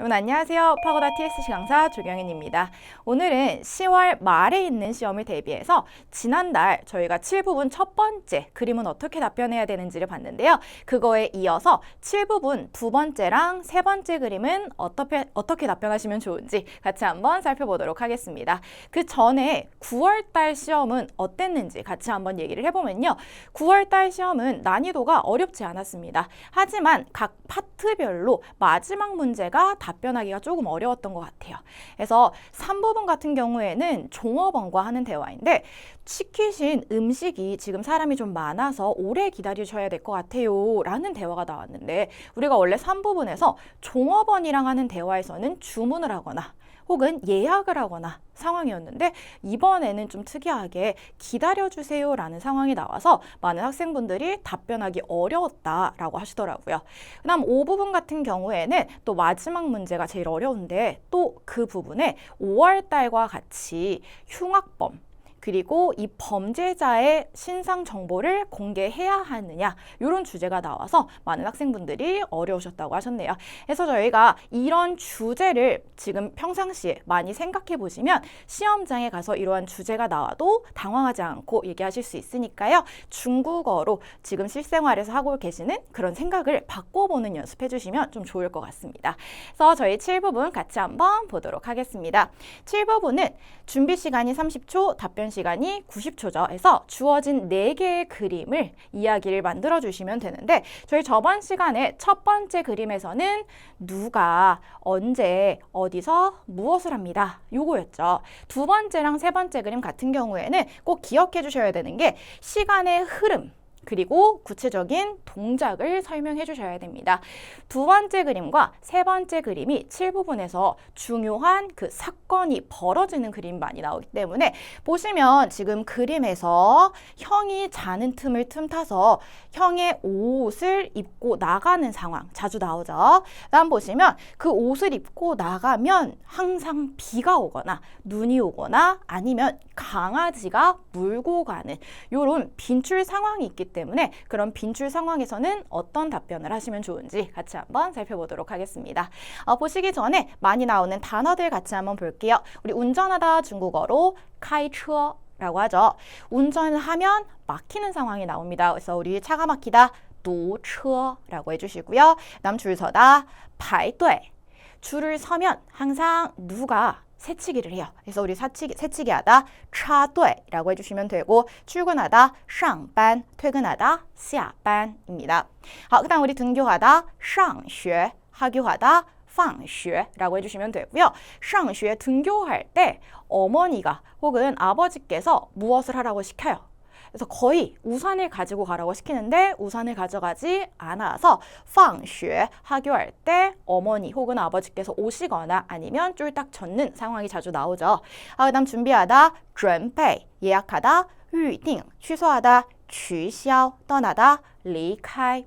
여러분 안녕하세요. 파고다 TSC 강사 조경인입니다. 오늘은 10월 말에 있는 시험을 대비해서 지난달 저희가 7부분 첫 번째 그림은 어떻게 답변해야 되는지를 봤는데요. 그거에 이어서 7부분 두 번째랑 세 번째 그림은 어떻게 답변하시면 좋은지 같이 한번 살펴보도록 하겠습니다. 그 전에 9월달 시험은 어땠는지 같이 한번 얘기를 해보면요. 9월달 시험은 난이도가 어렵지 않았습니다. 하지만 각 파트별로 마지막 문제가 답변하기가 조금 어려웠던 것 같아요. 그래서 3부분 같은 경우에는 종업원과 하는 대화인데 시키신 음식이 지금 사람이 좀 많아서 오래 기다리셔야 될 것 같아요 라는 대화가 나왔는데 우리가 원래 3부분에서 종업원이랑 하는 대화에서는 주문을 하거나 혹은 예약을 하거나 상황이었는데 이번에는 좀 특이하게 기다려주세요 라는 상황이 나와서 많은 학생분들이 답변하기 어려웠다라고 하시더라고요. 그 다음 5부분 같은 경우에는 또 마지막 문제가 제일 어려운데 또 그 부분에 5월달과 같이 흉악범 그리고 이 범죄자의 신상 정보를 공개해야 하느냐 이런 주제가 나와서 많은 학생분들이 어려우셨다고 하셨네요. 그래서 저희가 이런 주제를 지금 평상시에 많이 생각해 보시면 시험장에 가서 이러한 주제가 나와도 당황하지 않고 얘기하실 수 있으니까요. 중국어로 지금 실생활에서 하고 계시는 그런 생각을 바꿔보는 연습해 주시면 좀 좋을 것 같습니다. 그래서 저희 7부분 같이 한번 보도록 하겠습니다. 7부분은 준비 시간이 30초, 답변 시간이 90초죠. 해서 주어진 4개의 그림을 이야기를 만들어 주시면 되는데 저희 저번 시간에 첫 번째 그림에서는 누가 언제 어디서 무엇을 합니다. 요거였죠. 두 번째랑 세 번째 그림 같은 경우에는 꼭 기억해 주셔야 되는 게 시간의 흐름 그리고 구체적인 동작을 설명해 주셔야 됩니다. 두 번째 그림과 세 번째 그림이 7부분에서 중요한 그 사건이 벌어지는 그림이 많이 나오기 때문에 보시면 지금 그림에서 형이 자는 틈을 틈타서 형의 옷을 입고 나가는 상황 자주 나오죠. 다음 보시면 그 옷을 입고 나가면 항상 비가 오거나 눈이 오거나 아니면 강아지가 물고 가는 이런 빈출 상황이 있기 때문에 그런 빈출 상황에서는 어떤 답변을 하시면 좋은지 같이 한번 살펴보도록 하겠습니다. 보시기 전에 많이 나오는 단어들 같이 한번 볼게요. 우리 운전하다 중국어로 开车 라고 하죠. 운전을 하면 막히는 상황이 나옵니다. 그래서 우리 차가 막히다 堵车 라고 해주시고요. 다음 줄 서다 排队 줄을 서면 항상 누가 새치기를 해요. 그래서 우리 새치기 하다 插队 라고 해주시면 되고 출근하다 上班 퇴근하다 下班 입니다. 그 다음 우리 등교하다 上学 하교하다 放学 라고 해주시면 되고요. 上学 등교할 때 어머니가 혹은 아버지께서 무엇을 하라고 시켜요. 그래서 거의 우산을 가지고 가라고 시키는데 우산을 가져가지 않아서 放学 하교할 때 어머니 혹은 아버지께서 오시거나 아니면 쫄딱 젖는 상황이 자주 나오죠. 그 다음 준비하다 准备 예약하다 预定 취소하다 取消 떠나다 离开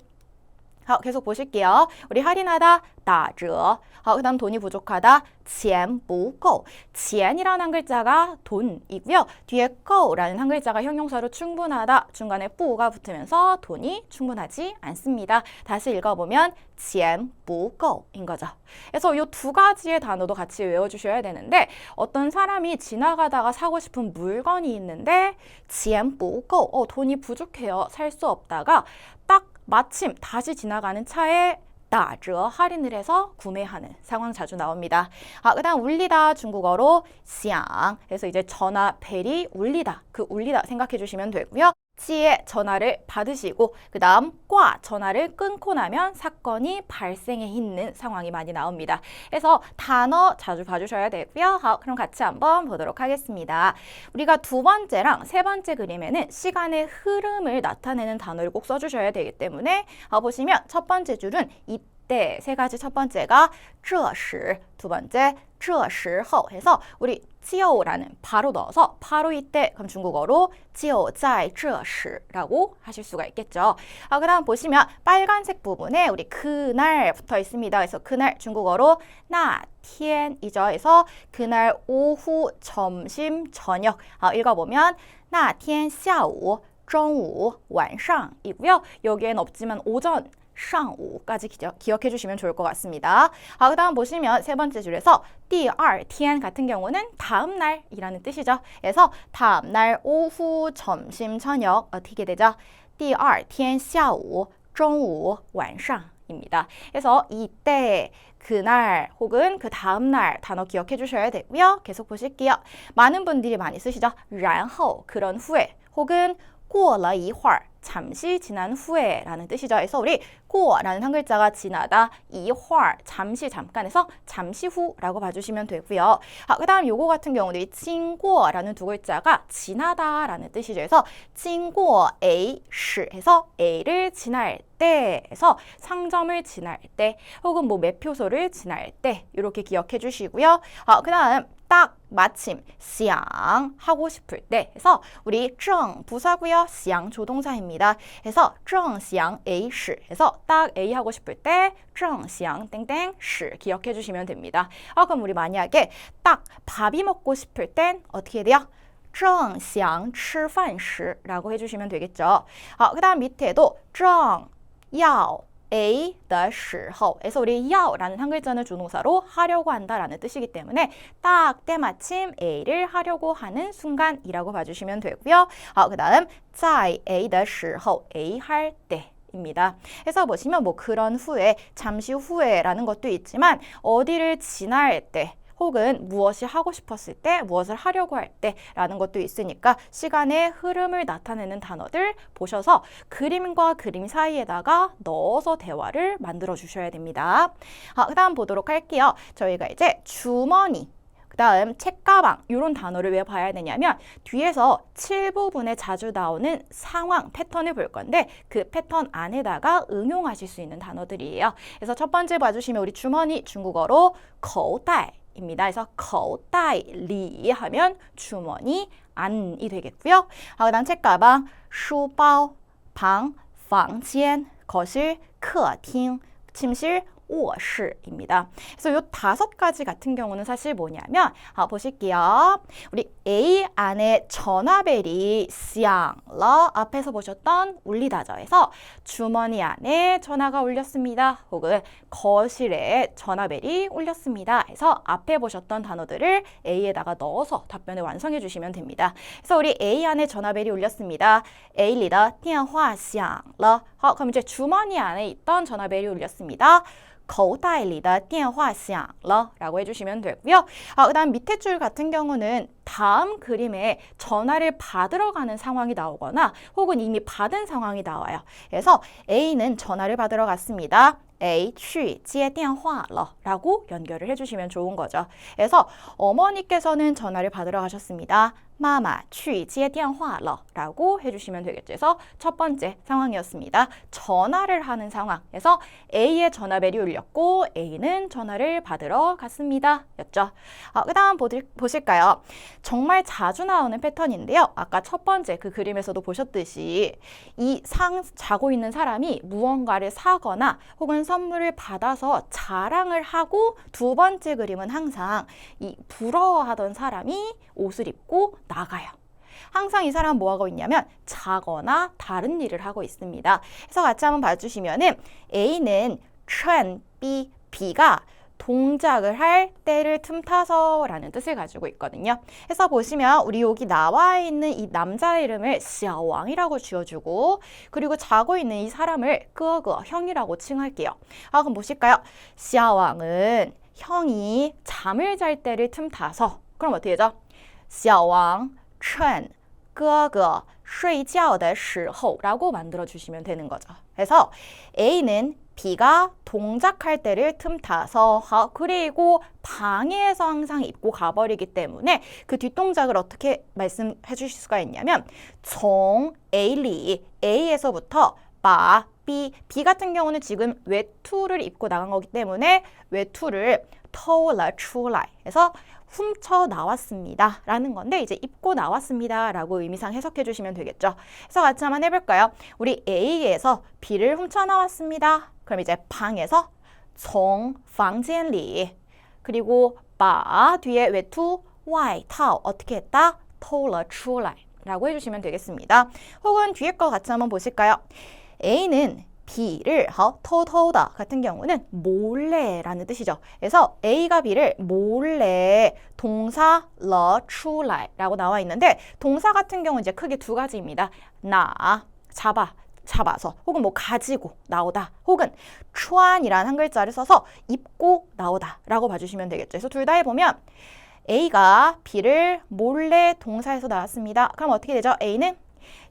계속 보실게요. 우리 할인하다 打折 그 다음 돈이 부족하다 钱不够 钱이라는 한 글자가 돈이고요. 뒤에 够라는 한 글자가 형용사로 충분하다 중간에 不가 붙으면서 돈이 충분하지 않습니다. 다시 읽어보면 钱不够인 거죠. 그래서 이 두 가지의 단어도 같이 외워주셔야 되는데 어떤 사람이 지나가다가 사고 싶은 물건이 있는데 钱不够 돈이 부족해요. 살 수 없다가 딱 마침 다시 지나가는 차에 打折 할인을 해서 구매하는 상황 자주 나옵니다. 그 다음 울리다 중국어로 响 그래서 이제 전화 벨이 울리다 그 울리다 생각해 주시면 되고요. 치에 전화를 받으시고 그 다음 과 전화를 끊고 나면 사건이 발생해 있는 상황이 많이 나옵니다. 그래서 단어 자주 봐주셔야 되고요. 그럼 같이 한번 보도록 하겠습니다. 우리가 두 번째랑 세 번째 그림에는 시간의 흐름을 나타내는 단어를 꼭 써주셔야 되기 때문에 보시면 첫 번째 줄은 이때 세 가지 첫 번째가 这时 두 번째 这时候 해서 우리 就라는 바로 넣어서 바로 이때 그럼 중국어로 就在这时 라고 하실 수가 있겠죠. 그 다음 보시면 빨간색 부분에 우리 그날 붙어 있습니다. 그래서 그날 중국어로 那天이죠. 해서 그날 오후, 점심, 저녁 읽어보면 那天下午, 中午, 晚上이고요. 여기엔 없지만 오전 上午까지 기억해 주시면 좋을 것 같습니다. 그 다음 보시면 세 번째 줄에서 第二天 같은 경우는 다음 날이라는 뜻이죠. 그래서 다음 날 오후, 점심, 저녁 어떻게 되죠? 第二天下午、中午、晚上입니다. 그래서 이때, 그날 혹은 그 다음 날 단어 기억해 주셔야 되고요. 계속 보실게요. 많은 분들이 많이 쓰시죠. 然后 그런 후에 혹은 过了一会儿 잠시 지난 후에 라는 뜻이죠. 그래서 우리 过라는 한 글자가 지나다, 一会儿 잠시 잠깐에서 잠시 후라고 봐주시면 되고요. 그 다음 요거 같은 경우는 经过라는 두 글자가 지나다 라는 뜻이죠. 그래서 经过 A 时 해서 A를 지날 때 해서 상점을 지날 때 혹은 뭐 매표소를 지날 때 이렇게 기억해 주시고요. 그 다음 딱 마침 想 하고 싶을 때 해서 우리 正 부사고요. 想 조동사입니다. 해서 正想 A 时 해서 딱 A 하고 싶을 때 正想 땡땡 时 기억해 주시면 됩니다. 그럼 우리 만약에 딱 밥이 먹고 싶을 땐 어떻게 돼요? 正想吃饭时 라고 해주시면 되겠죠. 그 다음 밑에도 正要 A 的时候 에서 우리 要 라는 한 글자는 조동사로 하려고 한다 라는 뜻이기 때문에 딱 때마침 A를 하려고 하는 순간이라고 봐주시면 되고요. 그 다음 在 A 的时候 A 할 때 입니다. 그래서 보시면 뭐 그런 후에, 잠시 후에라는 것도 있지만 어디를 지날 때 혹은 무엇이 하고 싶었을 때, 무엇을 하려고 할 때라는 것도 있으니까 시간의 흐름을 나타내는 단어들 보셔서 그림과 그림 사이에다가 넣어서 대화를 만들어 주셔야 됩니다. 그 다음 보도록 할게요. 저희가 이제 주머니, 그 다음 책가방 이런 단어를 왜 봐야 되냐면 뒤에서 7부분에 자주 나오는 상황 패턴을 볼 건데 그 패턴 안에다가 응용하실 수 있는 단어들이에요. 그래서 첫 번째 봐주시면 우리 주머니 중국어로 口袋 입니다. 그래서 口袋里 하면 주머니 안이 되겠고요. 그 다음 책가방 书包 방, 房间 거실, 客厅 침실, 卧室입니다. 그래서 요 5가지 같은 경우는 사실 뭐냐면 보실게요. 우리 A 안에 전화벨이 响了 앞에서 보셨던 울리다죠. 해서 주머니 안에 전화가 울렸습니다. 혹은 거실에 전화벨이 울렸습니다. 해서 앞에 보셨던 단어들을 A에다가 넣어서 답변을 완성해 주시면 됩니다. 그래서 우리 A 안에 전화벨이 울렸습니다. A 里的电话响了 그럼 이제 주머니 안에 있던 전화벨이 울렸습니다. 口袋里的电话响了 라고 해주시면 되고요. 그 다음 밑에 줄 같은 경우는 다음 그림에 전화를 받으러 가는 상황이 나오거나 혹은 이미 받은 상황이 나와요. 그래서 A는 전화를 받으러 갔습니다. A 去接电话了 라고 연결을 해주시면 좋은 거죠. 그래서 어머니께서는 전화를 받으러 가셨습니다. 妈妈去接电话了 라고 해주시면 되겠죠. 그래서 첫 번째 상황이었습니다. 전화를 하는 상황에서 A의 전화벨이 울렸고 A는 전화를 받으러 갔습니다. 였죠. 그 다음 보실까요? 정말 자주 나오는 패턴인데요. 아까 첫 번째 그 그림에서도 보셨듯이 이 자고 있는 사람이 무언가를 사거나 혹은 선물을 받아서 자랑을 하고 두 번째 그림은 항상 이 부러워하던 사람이 옷을 입고 나가요. 항상 이 사람 뭐 하고 있냐면 자거나 다른 일을 하고 있습니다. 그래서 같이 한번 봐주시면은 A는 趁 B, B가 동작을 할 때를 틈타서 라는 뜻을 가지고 있거든요. 그래서 보시면 우리 여기 나와 있는 이 남자 이름을 小王이라고 지어주고 그리고 자고 있는 이 사람을 哥哥 형이라고 칭할게요. 그럼 보실까요? 小王은 형이 잠을 잘 때를 틈타서 그럼 어떻게 되죠? 小王趁哥哥睡觉的时候라고 만들어주시면 되는 거죠. 그래서 A는 B가 동작할 때를 tum타서 그리고 방에서 항상 입고 가버리기 때문에 그 뒷동작을 어떻게 말씀해 주실 수가 있냐면 从 A里 A에서부터 바 B, B 같은 경우는 지금 외투를 입고 나간 거기 때문에 외투를 偷了出来 해서 훔쳐 나왔습니다 라는 건데 이제 입고 나왔습니다 라고 의미상 해석해 주시면 되겠죠. 그래서 같이 한번 해볼까요? 우리 A에서 B를 훔쳐 나왔습니다. 그럼 이제 방에서 从房间里 그리고 바 뒤에 외투 外套 어떻게 했다? 偷了出来 라고 해주시면 되겠습니다. 혹은 뒤에 거 같이 한번 보실까요? A는 B를偷偷的 같은 경우는 몰래라는 뜻이죠. 그래서 A가 B를 몰래 동사 了出来 라고 나와 있는데 동사 같은 경우는 이제 크게 두 가지입니다. 잡아서 혹은 뭐 가지고 나오다 혹은 穿이라는 한 글자를 써서 입고 나오다 라고 봐주시면 되겠죠. 그래서 둘 다 해보면 A가 B를 몰래 동사에서 나왔습니다. 그럼 어떻게 되죠? A는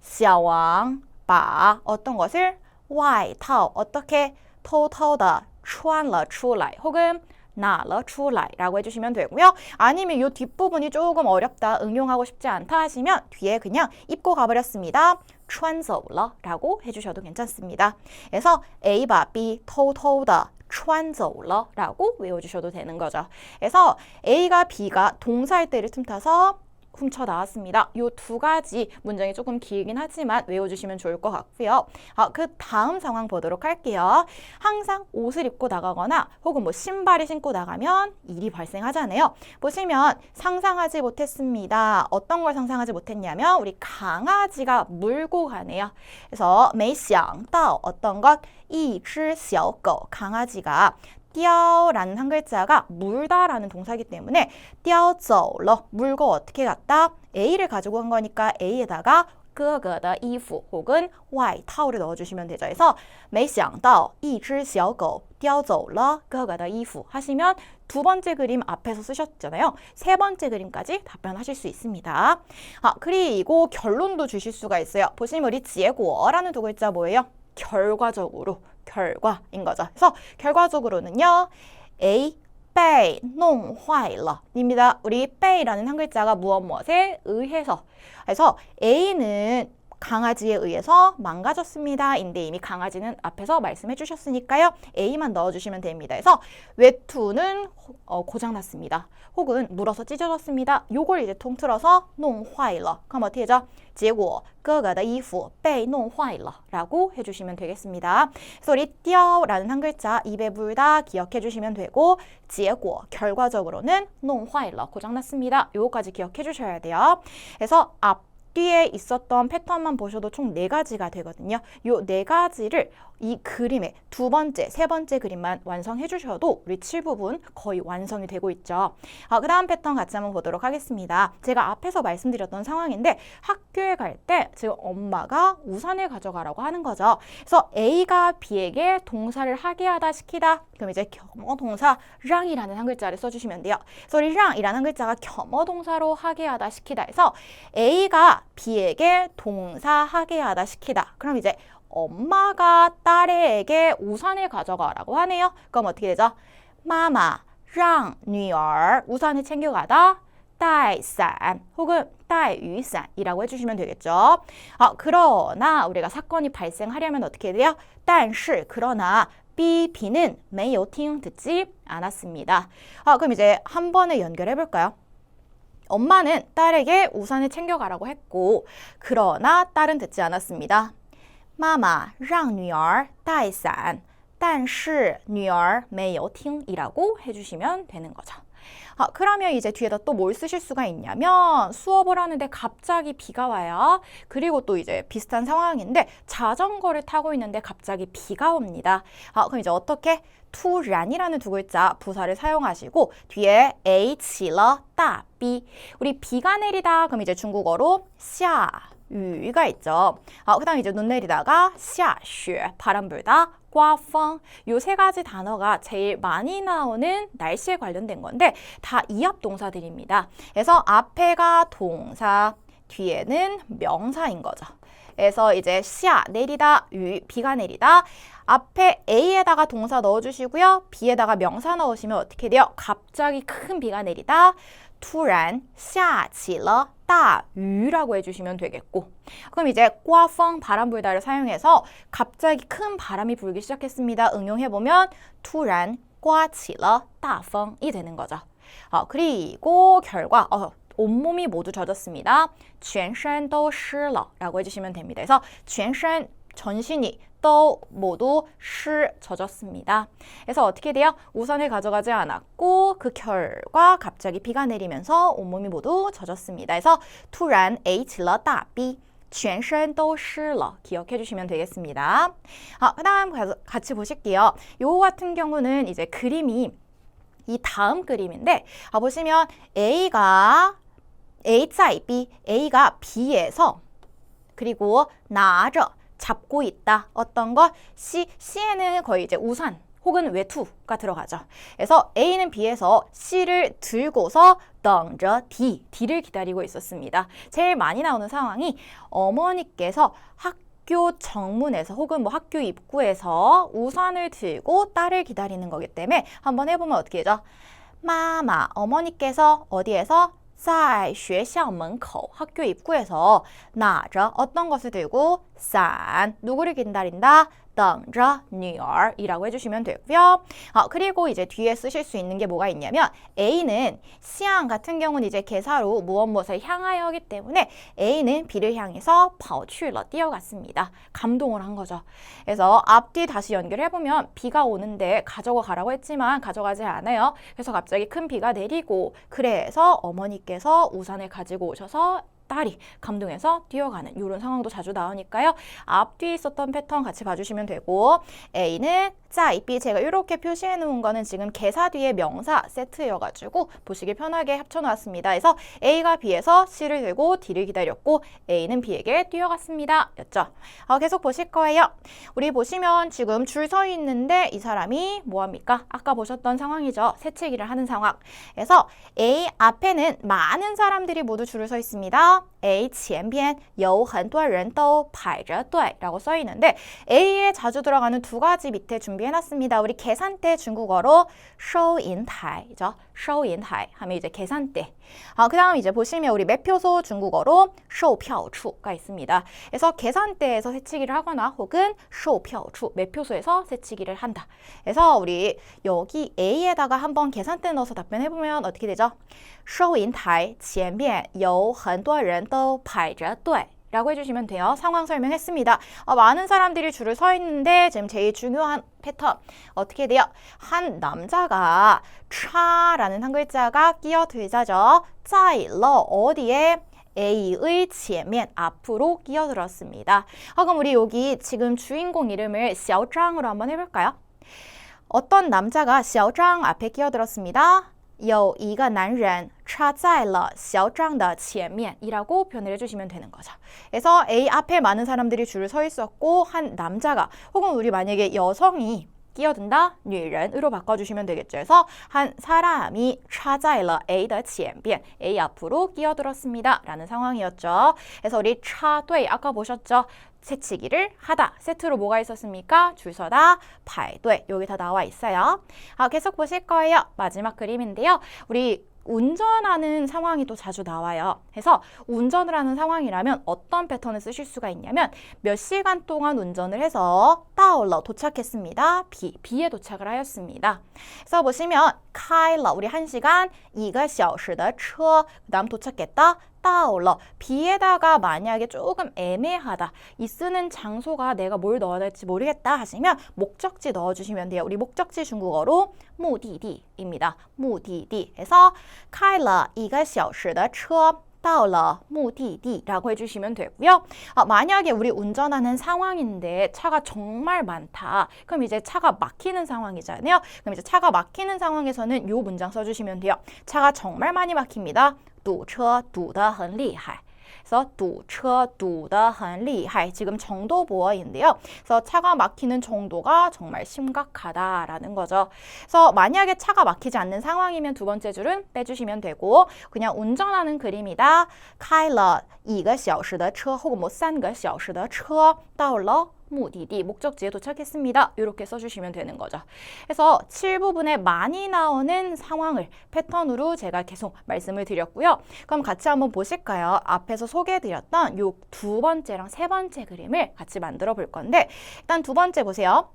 小王把 어떤 것을 外套 어떻게 偷偷的穿了出来 혹은 拿了出来 라고 해주시면 되고요. 아니면 이 뒷부분이 조금 어렵다, 응용하고 싶지 않다 하시면 뒤에 그냥 입고 가버렸습니다. 穿走了 라고 해주셔도 괜찮습니다. 그래서 A 把 B 偷偷的穿走了 라고 외워주셔도 되는 거죠. 그래서 A가 B가 동사일 때를 틈타서 훔쳐 나왔습니다. 이 두 가지 문장이 조금 길긴 하지만 외워주시면 좋을 것 같고요. 그 다음 상황 보도록 할게요. 항상 옷을 입고 나가거나 혹은 뭐 신발을 신고 나가면 일이 발생하잖아요. 보시면 상상하지 못했습니다. 어떤 걸 상상하지 못했냐면 우리 강아지가 물고 가네요. 그래서 没想到 어떤 것, 一只小狗 강아지가 띄어라는 한 글자가 물다라는 동사이기 때문에 띄어走了 물고 어떻게 갔다? A를 가지고 간 거니까 A에다가 哥哥的衣服 혹은 外套를 넣어주시면 되죠. 그래서 没想到一只小狗叼走了哥哥的衣服 하시면 두 번째 그림 앞에서 쓰셨잖아요. 세 번째 그림까지 답변하실 수 있습니다. 그리고 결론도 주실 수가 있어요. 보시면 우리 结果라는 두 글자 뭐예요? 결과적으로, 결과인 거죠. 그래서 결과적으로는요. A 被弄坏了입니다. 우리 被라는 한 글자가 무엇에 의해서. 그래서 A는 강아지에 의해서 망가졌습니다. 인데 이미 강아지는 앞에서 말씀해 주셨으니까요. A만 넣어주시면 됩니다. 그래서 외투는 고장났습니다. 혹은 물어서 찢어졌습니다. 요걸 이제 통틀어서 弄坏了. 그럼 어떻게 하죠? 结果哥哥的衣服被弄坏了 라고 해주시면 되겠습니다. 그래서 우리 掉라는 한 글자 입에 불다 기억해 주시면 되고 结果 결과적으로는 弄坏了 고장났습니다. 요거까지 기억해 주셔야 돼요. 그래서 뒤에 있었던 패턴만 보셔도 총 4가지가 되거든요. 요 4가지를 이 그림의 두 번째, 세 번째 그림만 완성해 주셔도 우리 7부분 거의 완성이 되고 있죠. 그 다음 패턴 같이 한번 보도록 하겠습니다. 제가 앞에서 말씀드렸던 상황인데 학교에 갈 때 지금 엄마가 우산을 가져가라고 하는 거죠. 그래서 A가 B에게 동사를 하게 하다 시키다. 그럼 이제 겸어동사 랑이라는 한 글자를 써주시면 돼요. 그래서 이 랑이라는 한 글자가 겸어동사로 하게 하다 시키다 해서 A가 B에게 동사 하게 하다 시키다. 그럼 이제 엄마가 딸에게 우산을 가져가라고 하네요. 그럼 어떻게 되죠? 妈妈让女儿 우산을 챙겨가다 带伞 혹은 带雨伞 이라고 해주시면 되겠죠. 그러나 우리가 사건이 발생하려면 어떻게 돼요? 但是 그러나 B는 没有听 듣지 않았습니다. 그럼 이제 한 번에 연결해 볼까요? 엄마는 딸에게 우산을 챙겨가라고 했고 그러나 딸은 듣지 않았습니다. 妈妈让女儿带伞但是女儿没有听 이라고 해주시면 되는 거죠. 그러면 이제 뒤에다 또 뭘 쓰실 수가 있냐면 수업을 하는데 갑자기 비가 와요. 그리고 또 이제 비슷한 상황인데 자전거를 타고 있는데 갑자기 비가 옵니다. 그럼 이제 어떻게? 突然이라는 두 글자 부사를 사용하시고 뒤에 A 起了大 B 우리 비가 내리다 그럼 이제 중국어로 下雨가 있죠. 그 다음 이제 눈 내리다가 下雪 바람 불다 刮风 요 세 가지 단어가 제일 많이 나오는 날씨에 관련된 건데 다 이합 동사들입니다. 그래서 앞에가 동사, 뒤에는 명사인 거죠. 그래서 이제 下 내리다, 雨 비가 내리다 앞에 A에다가 동사 넣어주시고요. B에다가 명사 넣으시면 어떻게 돼요? 갑자기 큰 비가 내리다 突然下起了大雨라고 해주시면 되겠고 그럼 이제 刮风 바람 불다를 사용해서 갑자기 큰 바람이 불기 시작했습니다. 응용해보면 突然刮起了大风이 되는 거죠. 그리고 결과 온몸이 모두 젖었습니다. 全身都湿了 라고 해주시면 됩니다. 그래서 全身 전신이 또 모두 젖었습니다. 그래서 어떻게 돼요? 우산을 가져가지 않았고 그 결과 갑자기 비가 내리면서 온몸이 모두 젖었습니다. 그래서 突然 A 起了大 B 全身都湿了 기억해 주시면 되겠습니다. 그다음 같이 보실게요. 요거 같은 경우는 이제 그림이 이 다음 그림인데 보시면 A가 A 在 B, A가 B에서 그리고 拿着 잡고 있다. 어떤 것? C에는 거의 이제 우산 혹은 외투가 들어가죠. 그래서 A는 B에서 C를 들고서 等着 D를 기다리고 있었습니다. 제일 많이 나오는 상황이 어머니께서 학교 정문에서 혹은 뭐 학교 입구에서 우산을 들고 딸을 기다리는 거기 때문에 한번 해보면 어떻게 되죠? 마마, 어머니께서 어디에서? 在学校门口 학교 입구에서 拿着 어떤 것을 들고 伞 누구를 기다린다? 等着女儿 이라고 해주시면 되고요. 그리고 이제 뒤에 쓰실 수 있는 게 뭐가 있냐면 A는 시안 같은 경우는 이제 개사로 무엇무엇을 향하여기 때문에 A는 B를 향해서 跑去了 뛰어갔습니다. 감동을 한 거죠. 그래서 앞뒤 다시 연결해보면 비가 오는데 가져가라고 했지만 가져가지 않아요. 그래서 갑자기 큰 비가 내리고 그래서 어머니께서 우산을 가지고 오셔서 딸이 감동해서 뛰어가는 이런 상황도 자주 나오니까요. 앞뒤에 있었던 패턴 같이 봐주시면 되고 A는 在 B 제가 이렇게 표시해 놓은 거는 지금 개사 뒤에 명사 세트여가지고 보시기 편하게 합쳐놨습니다. 그래서 A가 B에서 C를 들고 D를 기다렸고 A는 B에게 뛰어갔습니다. 였죠. 계속 보실 거예요. 우리 보시면 지금 줄 서 있는데 이 사람이 뭐합니까? 아까 보셨던 상황이죠. 새치기를 하는 상황. 그래서 A 앞에는 많은 사람들이 모두 줄을 서 있습니다. A 前边有很多人都排着队 라고 써 있는데 A에 자주 들어가는 두 가지 밑에 준비해놨습니다. 우리 계산대 중국어로 收银台이죠. 收银台하면 이제 계산대. 그 다음 이제 보시면 우리 매표소 중국어로 售票处가 있습니다. 그래서 계산대에서 새치기를 하거나 혹은 售票处 매표소에서 새치기를 한다. 그래서 우리 여기 A에다가 한번 계산대 넣어서 답변해보면 어떻게 되죠? 收银台前面有很多人都排着队 라고 해주시면 돼요. 상황 설명했습니다. 많은 사람들이 줄을 서 있는데 지금 제일 중요한 패턴 어떻게 돼요? 한 남자가 차라는 한 글자가 끼어들자죠. 在了 어디에? A의 前面 앞으로 끼어들었습니다. 그럼 우리 여기 지금 주인공 이름을 小张으로 한번 해볼까요? 어떤 남자가 小张 앞에 끼어들었습니다. 有一个男人插在了小张的前面 이라고 표현을 해주시면 되는 거죠. 그래서 A 앞에 많은 사람들이 줄을 서 있었고 한 남자가 혹은 우리 만약에 여성이 끼어든다? 女人으로 바꿔주시면 되겠죠. 그래서 한 사람이 插在了 A 的前边 A 앞으로 끼어들었습니다. 라는 상황이었죠. 그래서 우리 插队 아까 보셨죠? 새치기를 하다. 세트로 뭐가 있었습니까? 줄 서다, 排队 여기 다 나와 있어요. 계속 보실 거예요. 마지막 그림인데요. 우리 운전하는 상황이 또 자주 나와요. 그래서 운전을 하는 상황이라면 어떤 패턴을 쓰실 수가 있냐면 몇 시간 동안 운전을 해서 到了 도착했습니다. B에 도착을 하였습니다. 그래서 보시면 开了 우리 1시간 1个小时的车 그다음 도착했다. 到了 B에다가 만약에 조금 애매하다. 이 쓰는 장소가 내가 뭘 넣어야 될지 모르겠다 하시면 목적지 넣어주시면 돼요. 우리 목적지 중국어로 目的地입니다. 目的地 해서 开了1个小时的车到了目的地 라고 해주시면 되고요. 만약에 우리 운전하는 상황인데 차가 정말 많다. 그럼 이제 차가 막히는 상황이잖아요. 그럼 이제 차가 막히는 상황에서는 이 문장 써주시면 돼요. 차가 정말 많이 막힙니다. 堵车堵得很厉害. 그래서 堵车堵得很厉害 지금 정도 보어인데요. 그래서 차가 막히는 정도가 정말 심각하다라는 거죠. 그래서 만약에 차가 막히지 않는 상황이면 두 번째 줄은 빼주시면 되고 그냥 운전하는 그림이다. 开了1个小时的车 혹은 뭐 3个小时的车到了目的地 목적지에 도착했습니다. 이렇게 써주시면 되는 거죠. 그래서 7부분에 많이 나오는 상황을 패턴으로 제가 계속 말씀을 드렸고요. 그럼 같이 한번 보실까요? 앞에서 소개해드렸던 요 두 번째랑 세 번째 그림을 같이 만들어 볼 건데 일단 두 번째 보세요.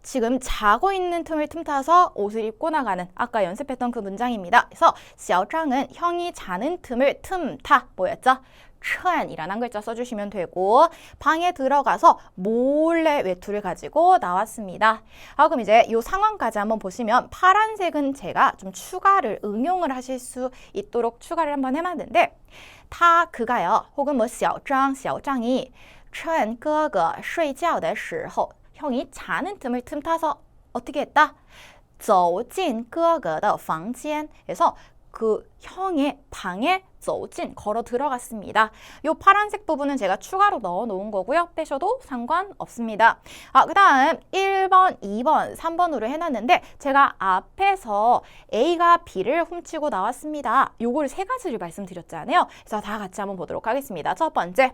지금 자고 있는 틈을 틈타서 옷을 입고 나가는 아까 연습했던 그 문장입니다. 그래서 小张은 형이 자는 틈을 틈타 뭐였죠? 천이라는 한 글자 써주시면 되고 방에 들어가서 몰래 외투를 가지고 나왔습니다. 그럼 이제 이 상황까지 한번 보시면 파란색은 제가 좀 추가를 응용을 하실 수 있도록 추가를 한번 해놨는데 다 그가요. 혹은 뭐小张이趁哥哥睡觉的时候 형이 자는 틈을 틈타서 어떻게 했다? 走进哥哥的房间 에서 그 형의 방에 走进 걸어 들어갔습니다. 이 파란색 부분은 제가 추가로 넣어 놓은 거고요. 빼셔도 상관없습니다. 그 다음 1번, 2번, 3번으로 해놨는데 제가 앞에서 A가 B를 훔치고 나왔습니다. 요걸 세 가지를 말씀드렸잖아요. 그래서 다 같이 한번 보도록 하겠습니다. 첫 번째,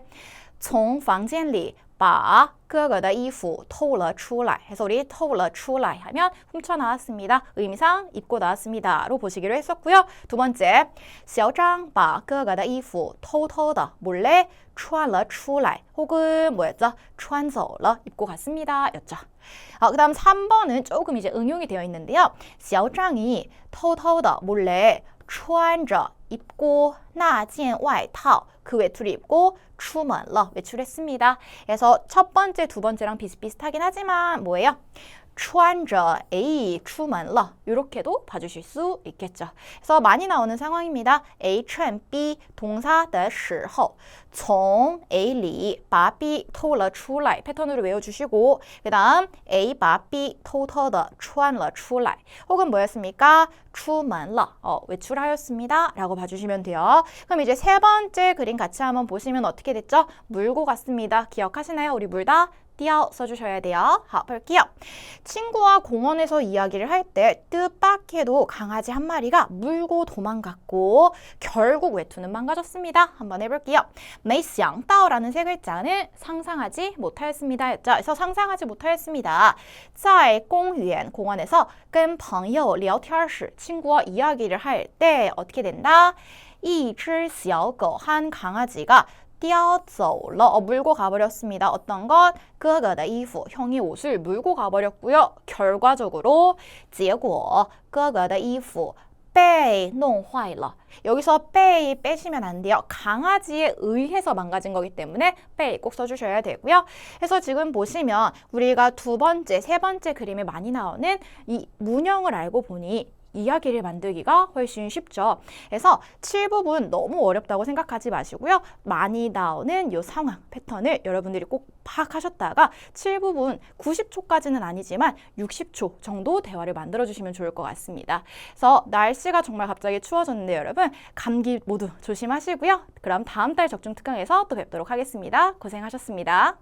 从房间里把哥哥的衣服偷了出来 해서 우리 偷了出来 하면 훔쳐 나왔습니다. 의미상 입고 나왔습니다. 로 보시기로 했었고요. 두 번째, 小张把哥哥的衣服偷偷的 몰래 穿了出来 혹은 뭐였죠? 穿走了 입고 갔습니다. 였죠. 그 다음 3번은 조금 이제 응용이 되어 있는데요. 小张이 偷偷的 몰래 穿着 입고 那件外套 그 외투를 입고 出门了 외출했습니다. 그래서 첫 번째, 두 번째랑 비슷비슷하긴 하지만 뭐예요? 穿着 A 出门了 이렇게도 봐주실 수 있겠죠. 그래서 많이 나오는 상황입니다. A 趁 B 동사 的时候从 A 里把 B 偷了出来 패턴으로 외워주시고 그 다음 A 把 B 偷偷的穿了出来 혹은 뭐였습니까? 出门了 외출하였습니다 라고 봐주시면 돼요. 그럼 이제 세 번째 그림 같이 한번 보시면 어떻게 됐죠? 물고 갔습니다. 기억하시나요? 우리 물다 띄어 써주셔야 돼요. 볼게요. 친구와 공원에서 이야기를 할 때 뜻밖에도 강아지 한 마리가 물고 도망갔고 결국 외투는 망가졌습니다. 한번 해볼게요. 没想到라는 세 글자는 상상하지 못하였습니다. 였죠. 그래서 상상하지 못하였습니다. 在公园 공원에서 跟朋友聊天时 친구와 이야기를 할 때 어떻게 된다? 一只小狗 한 강아지가 叼走了 물고 가버렸습니다. 어떤 것? 哥哥的衣服 형이 옷을 물고 가버렸고요. 결과적으로 结果哥哥的衣服被弄坏了 여기서 被 빼시면 안 돼요. 강아지에 의해서 망가진 거기 때문에 被 꼭 써주셔야 되고요. 그래서 지금 보시면 우리가 두 번째, 세 번째 그림에 많이 나오는 이 문형을 알고 보니 이야기를 만들기가 훨씬 쉽죠. 그래서 7부분 너무 어렵다고 생각하지 마시고요. 많이 나오는 이 상황 패턴을 여러분들이 꼭 파악하셨다가 7부분 90초까지는 아니지만 60초 정도 대화를 만들어주시면 좋을 것 같습니다. 그래서 날씨가 정말 갑자기 추워졌는데 여러분 감기 모두 조심하시고요. 그럼 다음 달 적중 특강에서 또 뵙도록 하겠습니다. 고생하셨습니다.